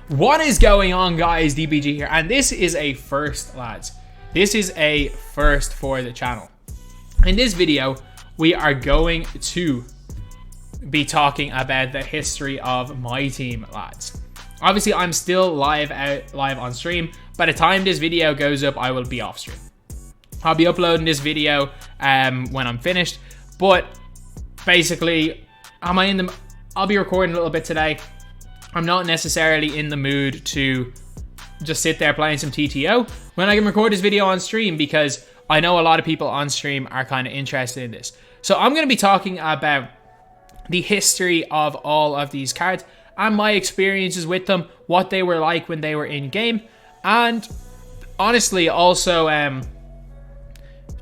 What is going on, guys? DBG here, and this is a first, lads. This is a first for the channel. In this video, we are going to be talking about the history of MyTEAM, lads. Obviously, I'm still live on stream. By the time this video goes up, I will be off stream. I'll be uploading this video when I'm finished, but basically, I'll be recording a little bit today. I'm not necessarily in the mood to just sit there playing some TTO when I can record this video on stream, because I know a lot of people on stream are kind of interested in this. So I'm going to be talking about the history of all of these cards and my experiences with them, what they were like when they were in game, and honestly also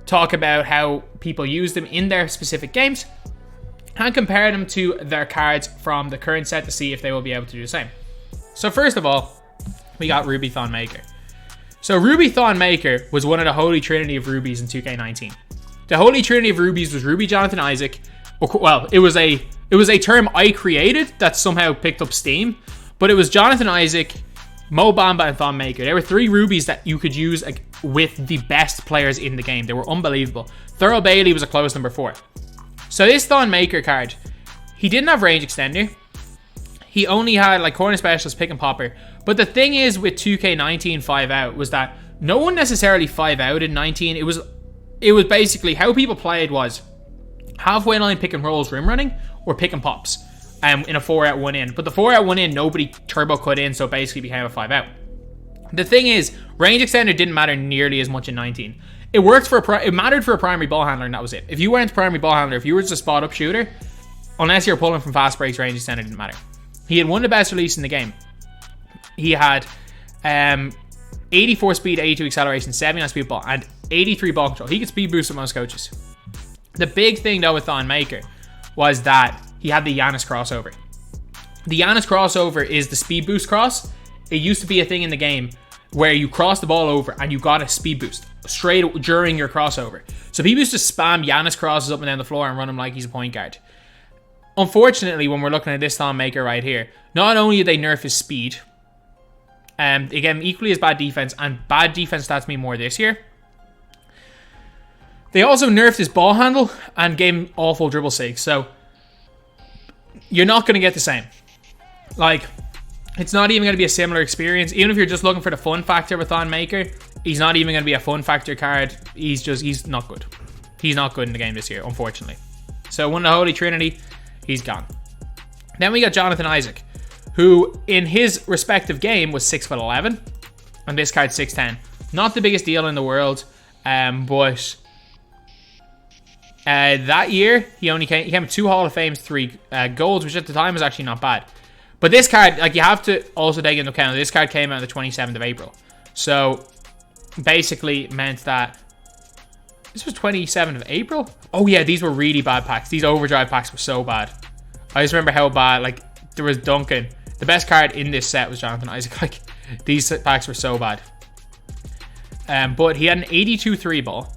talk about how people use them in their specific games and compare them to their cards from the current set to see if they will be able to do the same. So first of all, we got Ruby Thon Maker. So Ruby Thon Maker was one of the Holy Trinity of rubies in 2K19. The Holy Trinity of rubies was Ruby, Jonathan Isaac. Well, it was a term I created that somehow picked up steam, but it was Jonathan Isaac, Mo Bamba, and Thon Maker. There were three rubies that you could use with the best players in the game. They were unbelievable. Thurl Bailey was a close number 4. So this Thon Maker card, he didn't have range extender. He only had like corner specialist, pick and popper. But the thing is with 2K19 5 out was that no one necessarily 5 out in 19. It was basically how people played was halfway line pick and rolls, rim running, or pick and pops in a 4 out 1 in. But the 4 out 1 in, nobody turbo cut in, so it basically became a 5 out. The thing is, range extender didn't matter nearly as much in 19. It worked for it mattered for a primary ball handler, and that was it. If you weren't a primary ball handler, if you were just a spot up shooter, unless you're pulling from fast breaks, range extender didn't matter. He had one of the best releases in the game. He had 84 speed, 82 acceleration, 79 speed ball, and 83 ball control. He could speed boost with most coaches. The big thing though with Thon Maker was that he had the Giannis crossover. The Giannis crossover is the speed boost cross. It used to be a thing in the game where you cross the ball over and you got a speed boost straight during your crossover. So people used to spam Giannis crosses up and down the floor and run him like he's a point guard. Unfortunately, when we're looking at this Thon Maker right here, not only did they nerf his speed, they gave him equally as bad defense, and bad defense stats mean more this year. They also nerfed his ball handle and gave him awful dribble sig. So you're not going to get the same. Like, it's not even going to be a similar experience. Even if you're just looking for the fun factor with Thon Maker, he's not even going to be a fun factor card. He's not good. He's not good in the game this year, unfortunately. So one of the Holy Trinity, he's gone. Then we got Jonathan Isaac, who in his respective game was 6'11", and this card's 6'10". Not the biggest deal in the world, but that year he came with 2 Hall of Fames, 3 golds, which at the time was actually not bad. But this card, like, you have to also take into account, this card came out on the 27th of April. So basically meant that this was 27th of April. Oh yeah, these were really bad packs. These overdrive packs were so bad. I just remember how bad, like, there was Duncan. The best card in this set was Jonathan Isaac. Like, these packs were so bad. But he had an 82 3 ball,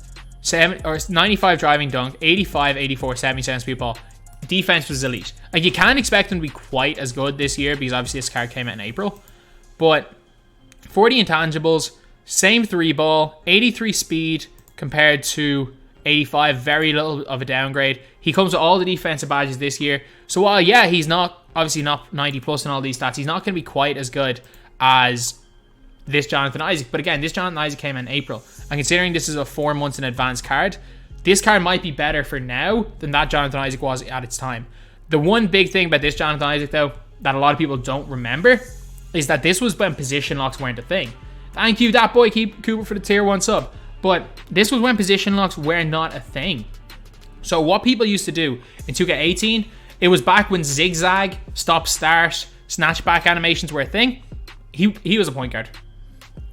95 driving dunk, 85, 84, 77 speed ball. Defense was elite. Like, you can't expect him to be quite as good this year because obviously this card came out in April. But 40 intangibles, same 3 ball, 83 speed compared to 85, very little of a downgrade. He comes with all the defensive badges this year. So while, yeah, he's not, obviously not 90 plus in all these stats, he's not going to be quite as good as this Jonathan Isaac. But again, this Jonathan Isaac came in April. And considering this is a 4 months in advance card, this card might be better for now than that Jonathan Isaac was at its time. The one big thing about this Jonathan Isaac, though, that a lot of people don't remember, is that this was when position locks weren't a thing. Thank you, that boy Cooper, for the tier 1 sub. But this was when position locks were not a thing. So what people used to do in 2K18, it was back when zigzag, stop start, snatchback animations were a thing. He was a point guard.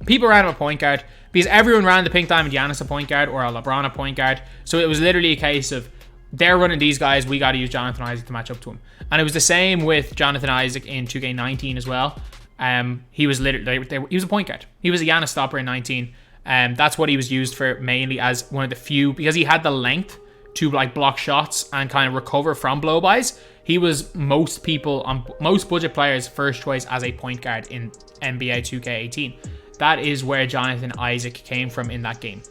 People ran him a point guard because everyone ran the Pink Diamond Giannis a point guard or a LeBron a point guard. So it was literally a case of, they're running these guys, we got to use Jonathan Isaac to match up to him. And it was the same with Jonathan Isaac in 2K19 as well. He was literally, he was a point guard. He was a Giannis stopper in 19. That's what he was used for mainly, as one of the few, because he had the length to like block shots and kind of recover from blow-bys. He was most budget players' first choice as a point guard in NBA 2K18. That is where Jonathan Isaac came from in that game.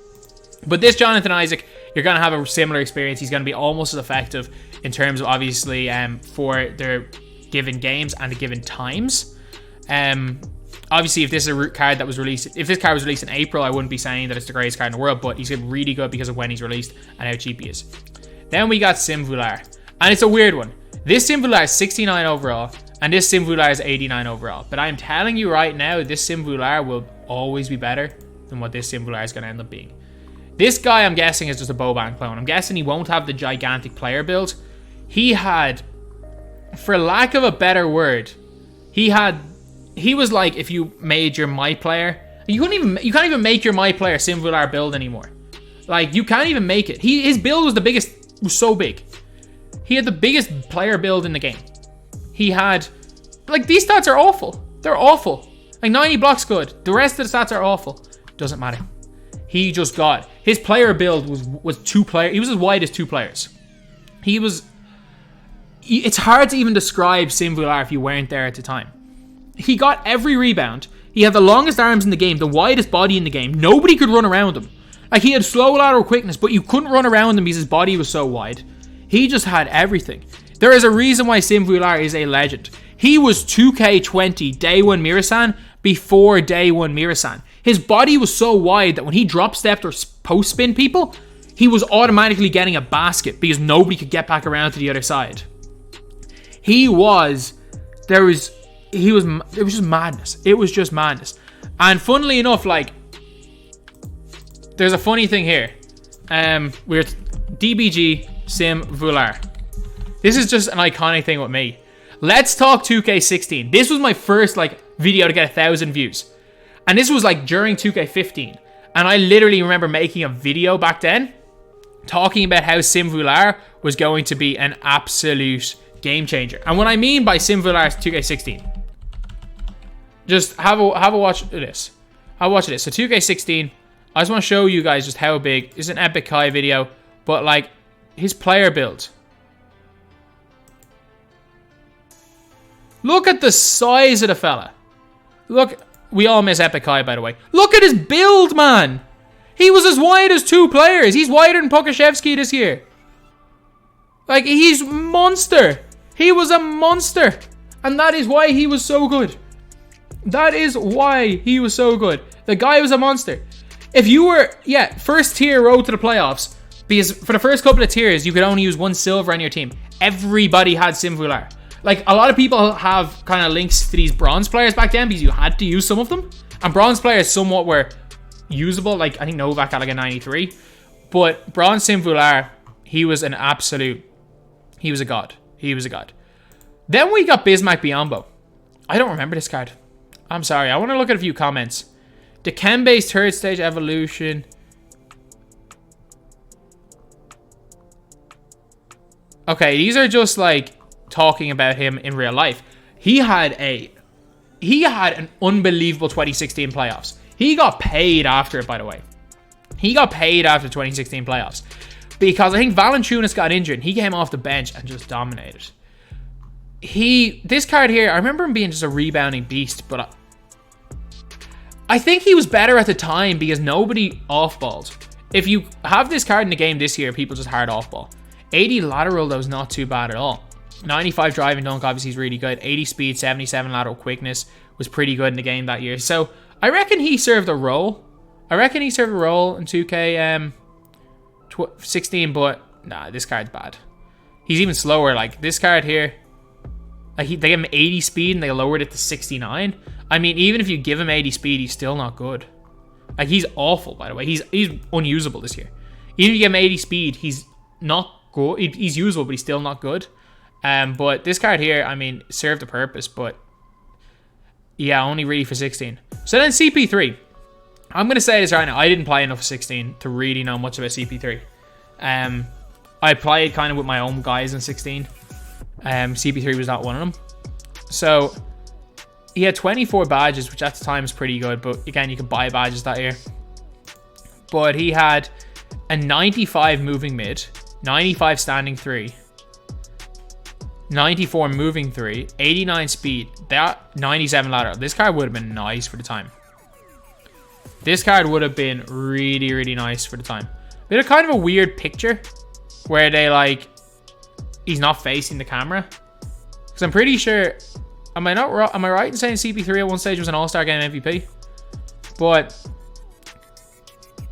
But this Jonathan Isaac, you're going to have a similar experience. He's going to be almost as effective in terms of, obviously, for their given games and the given times. Obviously, if this is a card that was released, if this card was released in April, I wouldn't be saying that it's the greatest card in the world, but he's really good because of when he's released and how cheap he is. Then we got Simular, and it's a weird one. This Simular is 69 overall, and this Simular is 89 overall. But I'm telling you right now, this Simular will always be better than what this Simular is going to end up being. This guy, I'm guessing, is just a Boban clone. I'm guessing he won't have the gigantic player build. He had, for lack of a better word, he was like if you made your my player. You can't even make your my player Simular build anymore. Like, you can't even make it. His build was the biggest, was so big. He had the biggest player build in the game. He had, like, these stats are awful. They're awful. Like, 90 blocks good. The rest of the stats are awful. Doesn't matter. He just got, his player build was 2 players. He was as wide as 2 players. It's hard to even describe Simular if you weren't there at the time. He got every rebound. He had the longest arms in the game, the widest body in the game. Nobody could run around him. Like, he had slow lateral quickness, but you couldn't run around him because his body was so wide. He just had everything. There is a reason why Simular is a legend. He was 2K20 Day 1 Mirasan before Day 1 Mirasan. His body was so wide that when he drop stepped or post spin people, he was automatically getting a basket because nobody could get back around to the other side. It was just madness. It was just madness. And funnily enough, like, there's a funny thing here. We're DBG Simular. This is just an iconic thing with me. Let's talk 2K16. This was my first, like, video to get 1,000 views. And this was, like, during 2K15. And I literally remember making a video back then talking about how Simular was going to be an absolute game changer. And what I mean by Simular 2K16, just have a watch of this. Have a watch of this. So 2K16, I just want to show you guys just how big. It's an Epic Kai video, but like his player build. Look at the size of the fella. Look, we all miss Epic Kai, by the way. Look at his build, man. He was as wide as 2 players. He's wider than Pokashevsky this year. Like, he's a monster. He was a monster. And that is why he was so good. That is why he was so good. The guy was a monster. If you were, first tier road to the playoffs, because for the first couple of tiers, you could only use 1 silver on your team. Everybody had Simular. Like, a lot of people have kind of links to these bronze players back then because you had to use some of them. And bronze players somewhat were usable. Like, I think Novak got like a 93. But bronze Simular, he was an absolute, he was a god. He was a god. Then we got Bismack Biyombo. I don't remember this card. I'm sorry. I want to look at a few comments. Dikembe's 3rd stage evolution. Okay, these are just like talking about him in real life. He had an unbelievable 2016 playoffs. He got paid after it, by the way. He got paid after 2016 playoffs because I think Valanciunas got injured. He came off the bench and just dominated. This card here, I remember him being just a rebounding beast, but I think he was better at the time because nobody off-balled. If you have this card in the game this year, people just hard off-ball. 80 lateral, though, is not too bad at all. 95 driving dunk, obviously, is really good. 80 speed, 77 lateral quickness was pretty good in the game that year. So I reckon he served a role. I reckon he served a role in 2K16, but nah, this card's bad. He's even slower. Like, this card here, like they gave him 80 speed and they lowered it to 69. I mean, even if you give him 80 speed, he's still not good. Like, he's awful, by the way. He's unusable this year. Even if you give him 80 speed, he's not good. He's usable, but he's still not good. But this card here, I mean, served a purpose, but yeah, only really for 16. So then CP3. I'm going to say this right now. I didn't play enough of 16 to really know much about CP3. I played kind of with my own guys in 16. CP3 was not one of them. So he had 24 badges, which at the time is pretty good. But again, you could buy badges that year. But he had a 95 moving mid, 95 standing 3, 94 moving 3, 89 speed, that 97 lateral. This card would have been nice for the time. This card would have been really, really nice for the time. Bit of kind of a weird picture where they like, he's not facing the camera. Because I'm pretty sure, am I right in saying CP3 at one stage was an All-Star Game MVP? But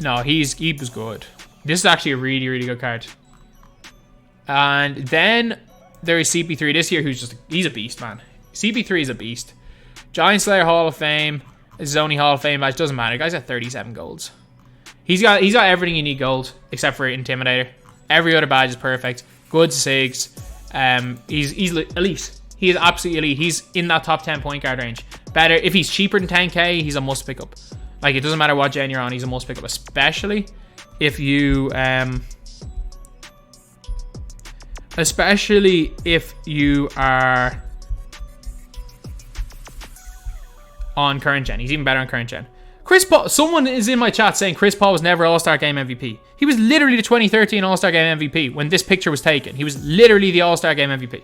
no, he was good. This is actually a really, really good card. And then there is CP3 this year, he's a beast, man. CP3 is a beast. Giant Slayer Hall of Fame. This is only Hall of Fame match. Doesn't matter. The guy's got 37 golds. He's got everything you need gold except for Intimidator. Every other badge is perfect. Good SIGs. He's elite. He is absolutely elite. He's in that top 10 point guard range. Better if he's cheaper than 10k. He's a must pick up. Like, it doesn't matter what gen you're on. He's a must pick up, especially if you are on current gen. He's even better on current gen. Chris Paul, someone is in my chat saying Chris Paul was never All-Star Game MVP. He was literally the 2013 All-Star Game MVP when this picture was taken. He was literally the All-Star Game MVP.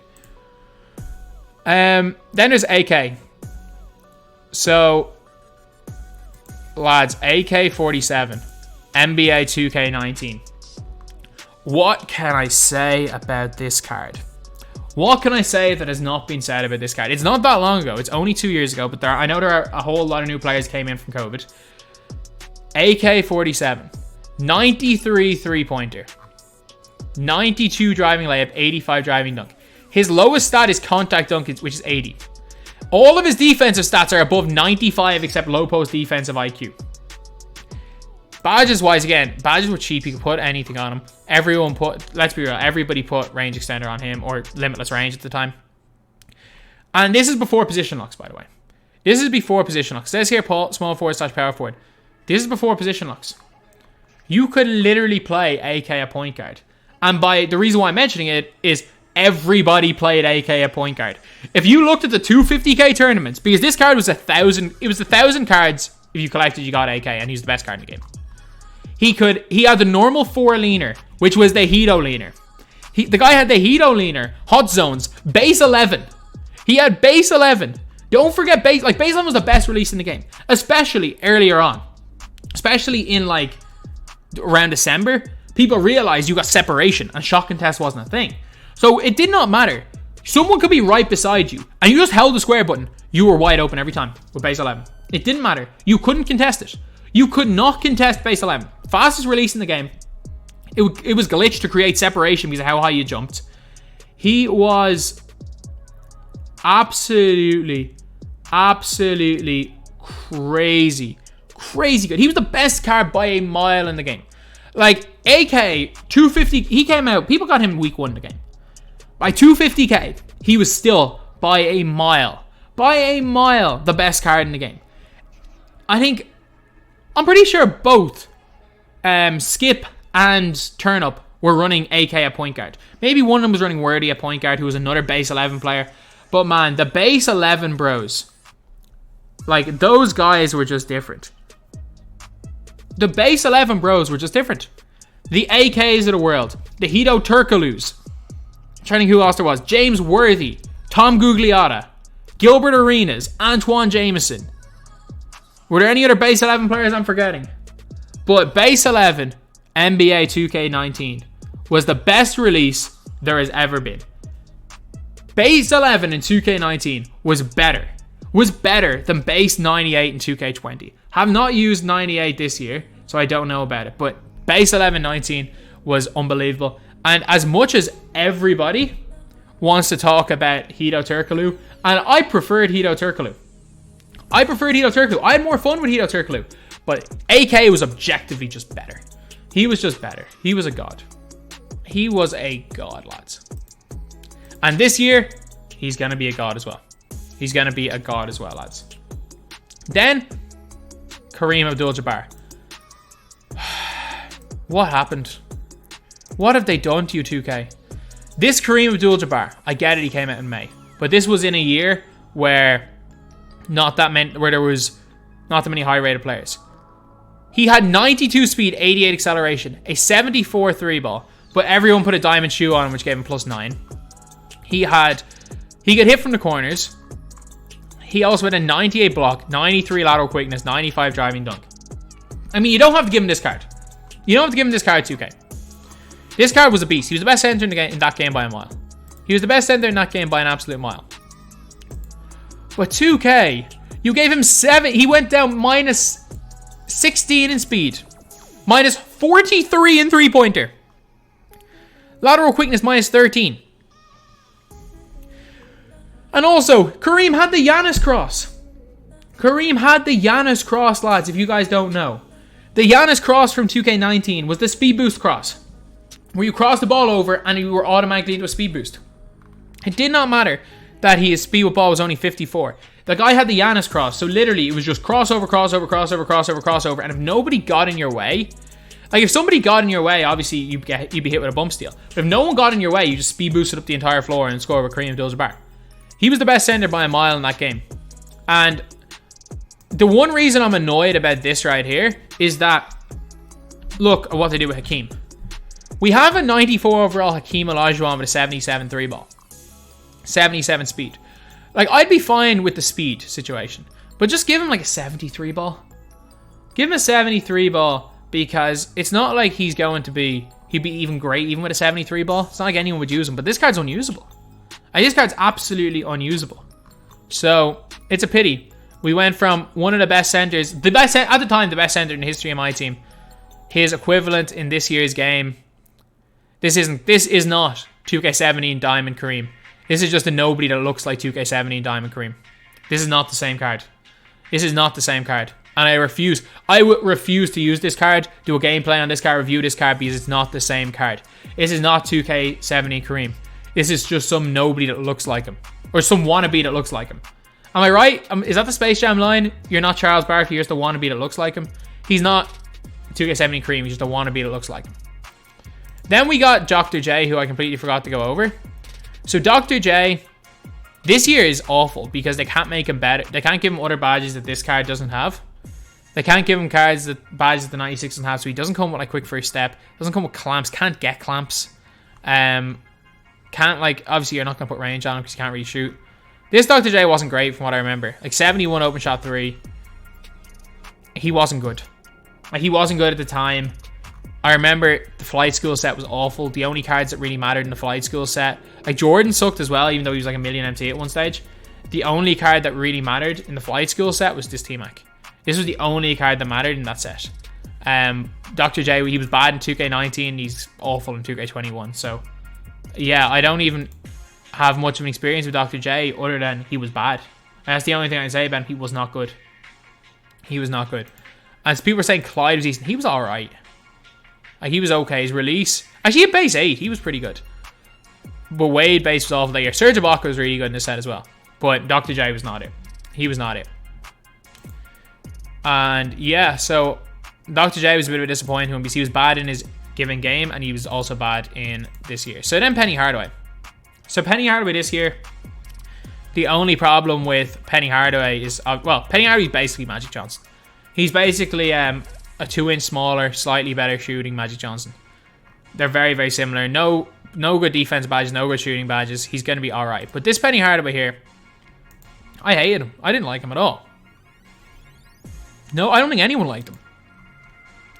Then there's AK. So, lads, AK-47, NBA 2K19. What can I say about this card? What can I say that has not been said about this card? It's not that long ago. It's only 2 years ago, but I know there are a whole lot of new players came in from COVID. AK-47, 93 three-pointer, 92 driving layup, 85 driving dunk. His lowest stat is contact dunk, which is 80. All of his defensive stats are above 95 except low post defensive IQ. Badges wise, again, badges were cheap. You could put anything on him. Let's be real, everybody put range extender on him or limitless range at the time. And this is before position locks, by the way. This is before position locks. It says here, small forward / power forward. This is before position locks. You could literally play AK at point guard. And the reason why I'm mentioning it is everybody played AK at point guard. If you looked at the 250k tournaments, because this card was 1,000, it was 1,000 cards. If you collected, you got AK, and he's the best card in the game. He had the normal 4 leaner, which was the Hito leaner. The guy had the Hito leaner, hot zones, base 11. He had base 11. Don't forget base 11 was the best release in the game, especially earlier on. Especially in like around December, people realized you got separation and shot contest wasn't a thing. So it did not matter. Someone could be right beside you and you just held the square button. You were wide open every time with base 11. It didn't matter. You couldn't contest it. You could not contest base 11. Fastest release in the game. It was glitched to create separation because of how high you jumped. He was absolutely crazy good. He was the best card by a mile in the game. Like, AK 250, he came out, people got him week 1 in the game. By 250k, he was still by a mile the best card in the game. I'm pretty sure both Skip and Turnup were running AK at point guard. Maybe one of them was running Wordy at point guard, who was another base 11 player. But man, the base 11 bros, like, those guys were just different. The base 11 bros were just different. The AKs of the world. The Hito Turkoglu's. I'm trying to think who else there was. James Worthy. Tom Gugliotta. Gilbert Arenas. Antoine Jameson. Were there any other base 11 players I'm forgetting? But base 11 NBA 2K19 was the best release there has ever been. Base 11 in 2K19 was better than base 98 in 2K20. Have not used 98 this year, so I don't know about it. But base 11-19 was unbelievable. And as much as everybody wants to talk about Hito Turkoglu, and I preferred Hito Turkoglu. I had more fun with Hito Turkoglu. But AK was objectively just better. He was just better. He was a god. He was a god, lads. And this year, he's going to be a god as well. Lads. Then, Kareem Abdul-Jabbar. What happened? What have they done to you, 2K? This Kareem Abdul-Jabbar, I get it, he came out in May. But this was in a year where there was not that many high-rated players. He had 92 speed, 88 acceleration, a 74 3 ball, but everyone put a diamond shoe on him, which gave him +9. He had He could hit from the corners. He also had a 98 block, 93 lateral quickness, 95 driving dunk. I mean, you don't have to give him this card. You don't have to give him this card, 2K. This card was a beast. He was the best center in that game by a mile. He was the best center in that game by an absolute mile. But 2K, you gave him 7. He went down minus 16 in speed. Minus 43 in three-pointer. Lateral quickness minus 13. And also, Kareem had the Giannis cross. Kareem had the Giannis cross, lads, if you guys don't know. The Giannis cross from 2K19 was the speed boost cross, where you cross the ball over and you were automatically into a speed boost. It did not matter that his speed with ball was only 54. The guy had the Giannis cross, so literally it was just crossover, crossover, crossover, crossover, crossover, and if nobody got in your way, like if somebody got in your way, obviously you'd be hit with a bump steal. But if no one got in your way, you just speed boosted up the entire floor and scored with Kareem Abdul-Jabbar. He was the best center by a mile in that game. And the one reason I'm annoyed about this right here is that, look at what they did with Hakeem. We have a 94 overall Hakeem Olajuwon with a 77 3 ball. 77 speed. Like, I'd be fine with the speed situation. But just give him like a 73 ball. Give him a 73 ball because it's not like he'd be even great even with a 73 ball. It's not like anyone would use him, but this card's unusable. And this card's absolutely unusable. So, it's a pity. We went from one of the best centers, at the time, the best center in the history of my team. His equivalent in this year's game. This is not 2K17 Diamond Kareem. This is just a nobody that looks like 2K17 Diamond Kareem. This is not the same card. This is not the same card. And I would refuse to use this card, do a gameplay on this card, review this card, because it's not the same card. This is not 2K17 Kareem. This is just some nobody that looks like him. Or some wannabe that looks like him. Am I right? Is that the Space Jam line? You're not Charles Barkley, you're just a wannabe that looks like him. He's not 2K17 Kareem, he's just a wannabe that looks like him. Then we got Dr. J, who I completely forgot to go over. So Dr. J, this year is awful because they can't make him better. They can't give him other badges that this card doesn't have. They can't give him badges that the 96 doesn't have. So he doesn't come with like quick first step. Doesn't come with clamps. Can't get clamps. Can't like, obviously you're not going to put range on him because you can't really shoot. This Dr. J wasn't great from what I remember. Like 71 open shot 3. He wasn't good. Like he wasn't good at the time. I remember the flight school set was awful. The only cards that really mattered in the flight school set. Like Jordan sucked as well, even though he was like a million MT at one stage. The only card that really mattered in the flight school set was this T-Mac. This was the only card that mattered in that set. Dr. J, he was bad in 2K19. He's awful in 2K21. So, yeah, I don't even have much of an experience with Dr. J other than he was bad. And that's the only thing I can say about him. He was not good. He was not good. As people were saying Clyde was decent, he was alright. Like, he was okay. His release... Actually, at base 8, he was pretty good. But Wade base was awful that year. Serge Ibaka was really good in this set as well. But Dr. J was not it. He was not it. And, yeah, so... Dr. J was a bit of a disappointment to him because he was bad in his given game and he was also bad in this year. So then Penny Hardaway. So Penny Hardaway this year... The only problem with Penny Hardaway is... well, Penny Hardaway is basically Magic Johnson. He's basically... a 2-inch smaller, slightly better shooting Magic Johnson. They're very, very similar. No good defense badges, no good shooting badges. He's going to be alright. But this Penny Hardaway here, I hated him. I didn't like him at all. No, I don't think anyone liked him.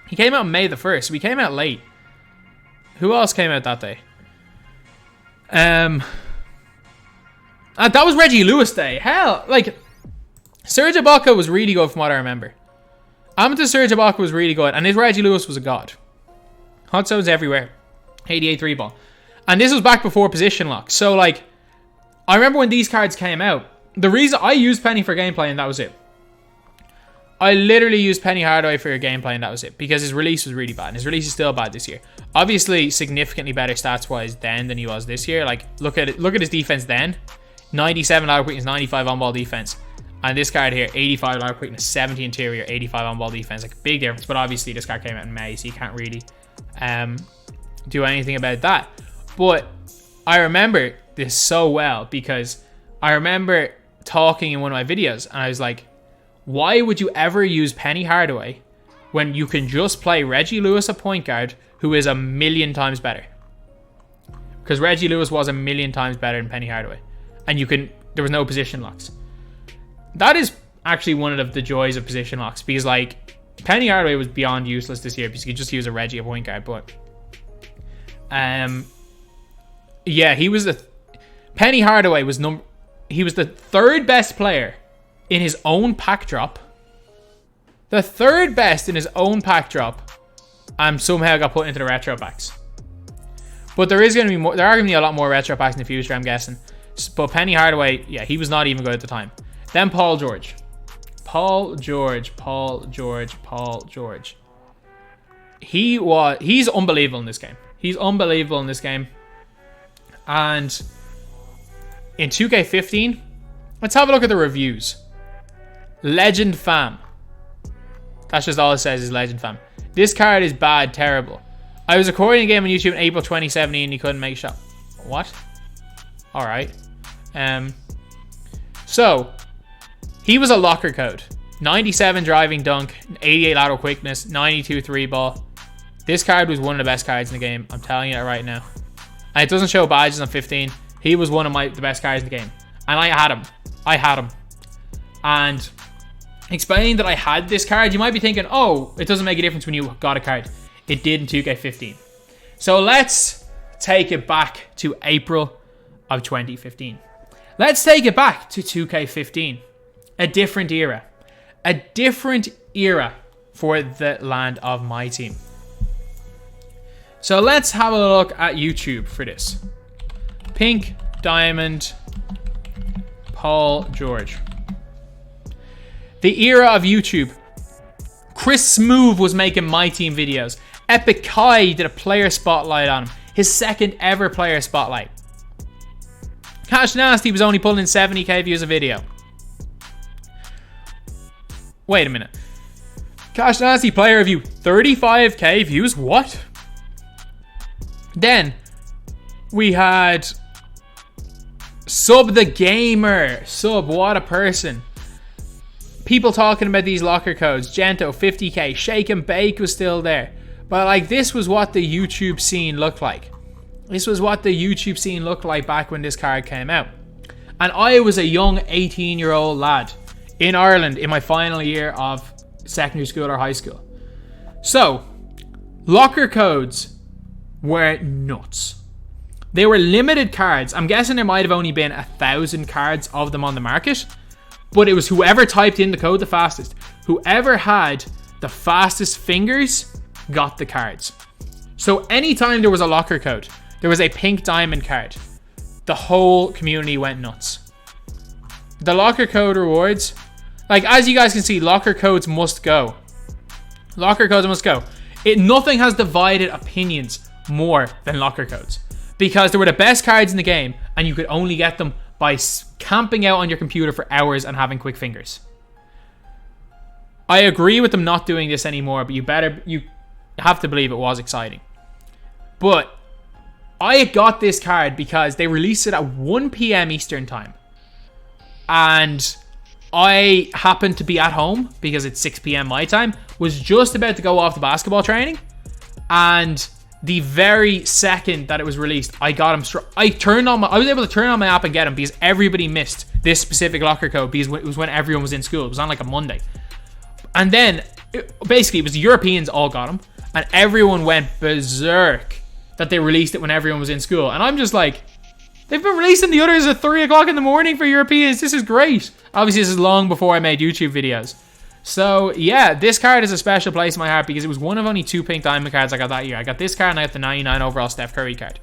He came out on May the 1st, so he came out late. Who else came out that day? That was Reggie Lewis Day. Hell, like, Serge Ibaka was really good from what I remember. Amethyst Serge Ibaka was really good, and his Reggie Lewis was a god. Hot zones everywhere. 88 3 ball. And this was back before position lock. So, like, I remember when these cards came out, the reason I used Penny for gameplay, and that was it. I literally used Penny Hardaway for your gameplay, and that was it. Because his release was really bad, and his release is still bad this year. Obviously, significantly better stats-wise then than he was this year. Like, look at it. Look at his defense then. 97 lateral quickness, 95 on-ball defense. And this card here, 85 lateral quickness, 70 interior, 85 on-ball defense. Like, big difference. But obviously, this card came out in May, so you can't really do anything about that. But I remember this so well because I remember talking in one of my videos, and I was like, why would you ever use Penny Hardaway when you can just play Reggie Lewis, a point guard, who is a million times better? Because Reggie Lewis was a million times better than Penny Hardaway. and there was no position locks. That is actually one of the joys of position locks, because like Penny Hardaway was beyond useless this year because you could just use a Reggie at point guard. But yeah, Penny Hardaway was he was the third best player in his own pack drop. The third best in his own pack drop, and somehow got put into the retro packs. But there are going to be a lot more retro packs in the future, I'm guessing. But Penny Hardaway, yeah, he was not even good at the time. Then Paul George. He's unbelievable in this game. He's unbelievable in this game. And in 2K15, let's have a look at the reviews. Legend fam. That's just all it says is legend fam. This card is bad, terrible. I was recording a game on YouTube in April 2017 and you couldn't make a shot. What? Alright. So, he was a locker code. 97 driving dunk, 88 lateral quickness, 92 3 ball. This card was one of the best cards in the game. I'm telling you that right now. And it doesn't show badges on 15. He was one of the best cards in the game. And I had him. And explaining that I had this card, you might be thinking, oh, it doesn't make a difference when you got a card. It did in 2K15. So let's take it back to April of 2015. Let's take it back to 2K15. A different era. A different era for the land of MyTEAM. So let's have a look at YouTube for this. Pink Diamond Paul George. The era of YouTube. Chris Smooth was making MyTEAM videos. Epic Kai did a player spotlight on him. His second ever player spotlight. Cash Nasty was only pulling 70k views a video. Wait a minute. Cash Nasty player review, 35k views? What? Then we had Sub the Gamer. Sub, what a person. People talking about these locker codes. Gento, 50k. Shake and Bake was still there. But like, this was what the YouTube scene looked like. This was what the YouTube scene looked like back when this card came out. And I was a young 18-year-old lad in Ireland in my final year of secondary school or high school. So, locker codes were nuts. They were limited cards. I'm guessing there might have only been 1,000 cards of them on the market. But it was whoever typed in the code the fastest. Whoever had the fastest fingers got the cards. So anytime there was a locker code, there was a pink diamond card, the whole community went nuts. The locker code rewards, like as you guys can see, locker codes must go. Locker codes must go. Nothing has divided opinions more than locker codes. Because they were the best cards in the game and you could only get them by camping out on your computer for hours and having quick fingers. I agree with them not doing this anymore, but you have to believe it was exciting. But I got this card because they released it at 1 p.m. Eastern time. And I happened to be at home because it's 6 p.m. my time, was just about to go off the basketball training. And the very second that it was released, I got him. I was able to turn on my app and get him because everybody missed this specific locker code because it was when everyone was in school. It was on like a Monday. And then, basically, it was the Europeans all got him. And everyone went berserk that they released it when everyone was in school. And I'm just like, they've been releasing the others at 3 o'clock in the morning for Europeans. This is great. Obviously, this is long before I made YouTube videos. So, yeah, this card is a special place in my heart because it was one of only 2 pink diamond cards I got that year. I got this card and I got the 99 overall Steph Curry card.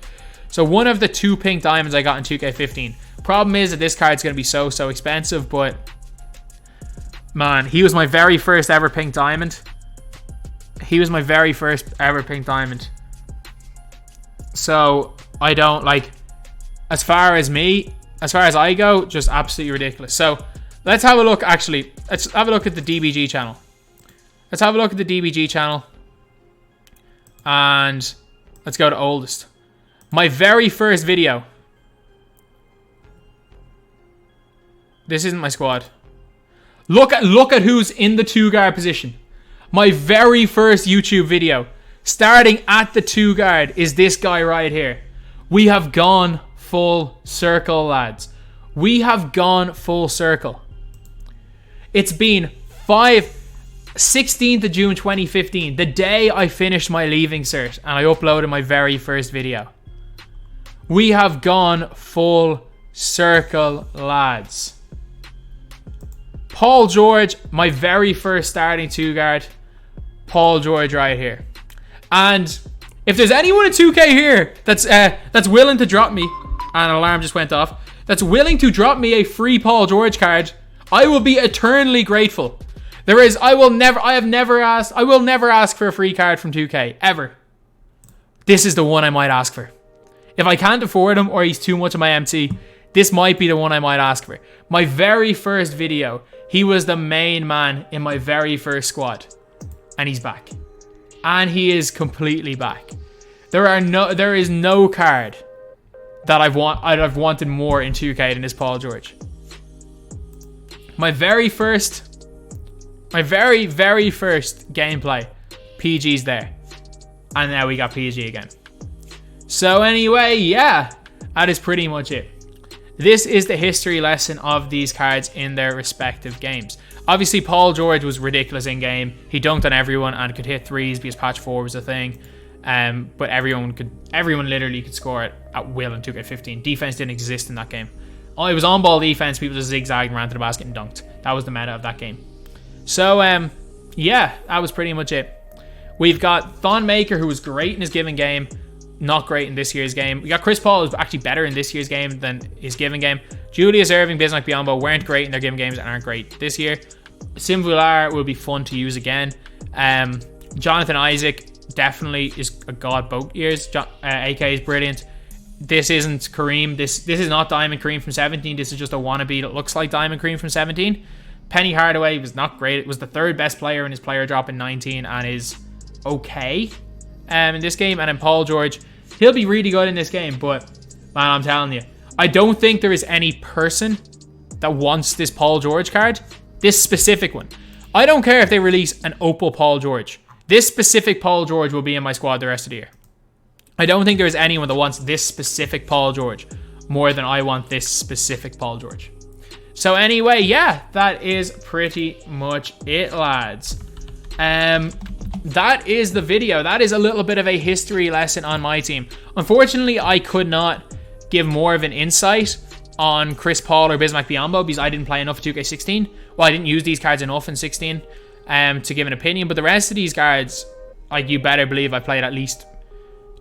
So, one of the 2 pink diamonds I got in 2K15. Problem is that this card's going to be so expensive, but man, he was my very first ever pink diamond. He was my very first ever pink diamond. So, I don't, like, as far as I go, just absolutely ridiculous. So, let's have a look, actually. Let's have a look at the DBG channel. Let's have a look at the DBG channel. And let's go to oldest. My very first video. This isn't my squad. Look at who's in the 2-guard position. My very first YouTube video, starting at the 2-guard, is this guy right here. We have gone full circle, lads. We have gone full circle. It's been 16th of June 2015, the day I finished my leaving cert and I uploaded my very first video. We have gone full circle, lads. Paul George, my very first starting 2-guard. Paul George right here. And if there's anyone in 2K here that's willing to drop me, and an alarm just went off, that's willing to drop me a free Paul George card, I will be eternally grateful. I will never ask for a free card from 2K, ever. This is the one I might ask for. If I can't afford him or he's too much of my MT, this might be the one I might ask for. My very first video, he was the main man in my very first squad. And he's back. And he is completely back. There is no card that I've wanted more in 2K than this Paul George. My very, very first gameplay, PG's there. And now we got PG again. So anyway, yeah, that is pretty much it. This is the history lesson of these cards in their respective games. Obviously, Paul George was ridiculous in game. He dunked on everyone and could hit threes because patch 4 was a thing. But everyone literally could score it at will in 2K15. Defense didn't exist in that game. It was on-ball defense. People just zigzagged and ran to the basket and dunked. That was the meta of that game. So, yeah, that was pretty much it. We've got Thon Maker, who was great in his given game. Not great in this year's game. We got Chris Paul, who's actually better in this year's game than his given game. Julius, Erving, Bismack Biyombo weren't great in their given games and aren't great this year. Simular will be fun to use again. Jonathan Isaac definitely is a god both years. AK is brilliant. This isn't Kareem. This is not Diamond Kareem from 17. This is just a wannabe that looks like Diamond Kareem from 17. Penny Hardaway was not great. It was the third best player in his player drop in 19 and is okay in this game. And then Paul George, he'll be really good in this game, but man, I'm telling you, I don't think there is any person that wants this Paul George card, this specific one. I don't care if they release an Opal Paul George. This specific Paul George will be in my squad the rest of the year. I don't think there's anyone that wants this specific Paul George more than I want this specific Paul George. So anyway, yeah, that is pretty much it, lads. That is the video. That is a little bit of a history lesson on my team. Unfortunately, I could not give more of an insight on Chris Paul or Bismack Biyombo because I didn't play enough 2K16. Well, I didn't use these cards enough in 16 to give an opinion. But the rest of these cards, like, you better believe I played at least.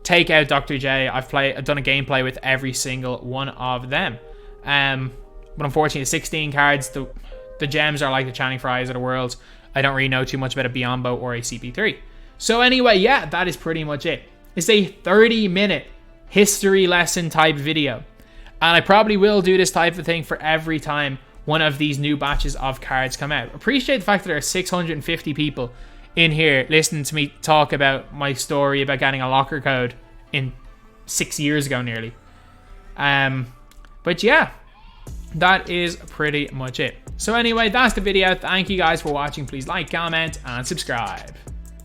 Take out Dr. J. I've done a gameplay with every single one of them. But unfortunately, the 16 cards, the gems are like the Channing Frys of the world. I don't really know too much about a Biyombo or a CP3. So anyway, yeah, that is pretty much it. It's a 30-minute history lesson type video. And I probably will do this type of thing for every time one of these new batches of cards come out. Appreciate the fact that there are 650 people in here listening to me talk about my story about getting a locker code in 6 years ago nearly. But yeah, that is pretty much it. So anyway, that's the video. Thank you guys for watching. Please like, comment, and subscribe.